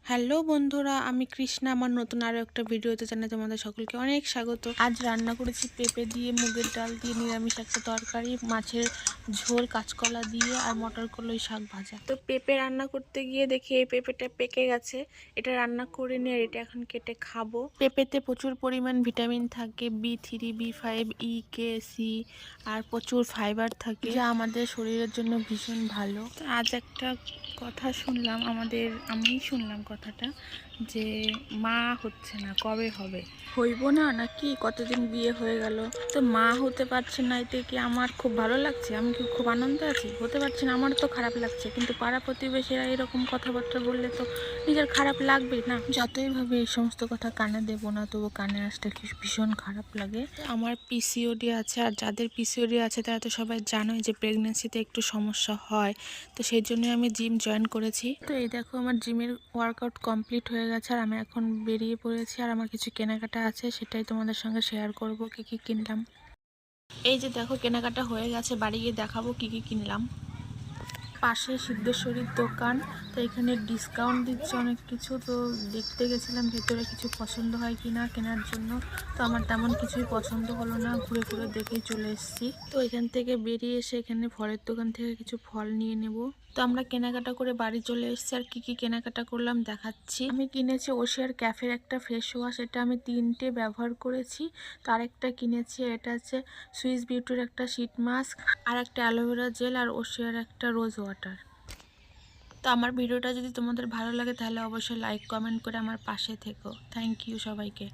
Hello বন্ধুরা, আমি কৃষ্ণা। আমার নতুন আরও একটা ভিডিওতে জানাই তোমাদের সকলকে অনেক স্বাগত। আজ রান্না করেছি পেঁপে দিয়ে, মুগের ডাল দিয়ে নিরামিষ একটা তরকারি, মাছের ঝোল, কাঁচকলা দিয়ে আর মটর কলাই শাক ভাজা। তো পেঁপে রান্না করতে গিয়ে দেখি এই পেঁপেটা পেকে গেছে। এটা রান্না করে নিয়ে আর এটা এখন কেটে খাবো। পেঁপেতে প্রচুর পরিমাণ ভিটামিন থাকে, B3, B5, E, K, C আর প্রচুর ফাইবার থাকে, যা আমাদের শরীরের জন্য ভীষণ ভালো। আজ একটা কথা শুনলাম, আমি শুনলাম কথাটা যে মা হচ্ছে না, কবে হবে? হইব না নাকি? কতদিন বিয়ে হয়ে গেল, তো মা হতে পারছে না। এতে কি আমার খুব ভালো লাগছে? আমি কি খুব আনন্দে আছি? হতে পারছি না, আমার তো খারাপ লাগছে। কিন্তু পাড়া প্রতিবেশীরা এরকম কথাবার্তা বললে তো নিজের খারাপ লাগবেই না? যতই ভাবে এই সমস্ত কথা কানে দেবো না, তবু কানে আসতে ভীষণ খারাপ লাগে। আমার পিসিওডি আছে, আর যাদের পিসিওডি আছে তারা তো সবাই জানোই যে প্রেগনেন্সিতে একটু সমস্যা হয়। তো সেই জন্যই আমি জিম জয়েন করেছি। তো এই দেখো, আমার জিমের ওয়ার্কআউট কমপ্লিট হয়ে গেছে আর আমি এখন বেরিয়ে পড়েছি। আর আমার কিছু কেনাকাটা আছে, সেটাই তোমাদের সঙ্গে শেয়ার করব কি কি কিনলাম। এই যে দেখো, কেনাকাটা হয়ে গেছে, বাড়ি গিয়ে দেখাবো কি কি কিনলাম। পাশে সিদ্ধেশ্বরীর দোকান, তো এখানে ডিসকাউন্ট দিচ্ছে অনেক কিছু। তো দেখতে গেছিলাম ভেতরে কিছু পছন্দ হয় কি না কেনার জন্য। তো আমার তেমন কিছুই পছন্দ হলো না, ঘুরে ঘুরে দেখেই চলে এসেছি। তো এখান থেকে বেরিয়ে এসে এখানে ফলের দোকান থেকে কিছু ফল নিয়ে নেব। তো আমরা কেনাকাটা করে বাড়ি চলে এসেছি। আর কি কি কেনাকাটা করলাম দেখাচ্ছি। আমি কিনেছি ওশিয়ার ক্যাফের একটা ফেস ওয়াশ, এটা আমি 3টে ব্যবহার করেছি। তার একটা কিনেছি, এটা হচ্ছে সুইস বিউটির একটা শীট মাস্ক, আর একটা অ্যালোভেরা জেল, আর ওশিয়ার একটা রোজ ওয়াটার। তো আমার ভিডিওটা যদি তোমাদের ভালো লাগে তাহলে অবশ্যই লাইক কমেন্ট করে আমার পাশে থেকো। থ্যাংক ইউ সবাইকে।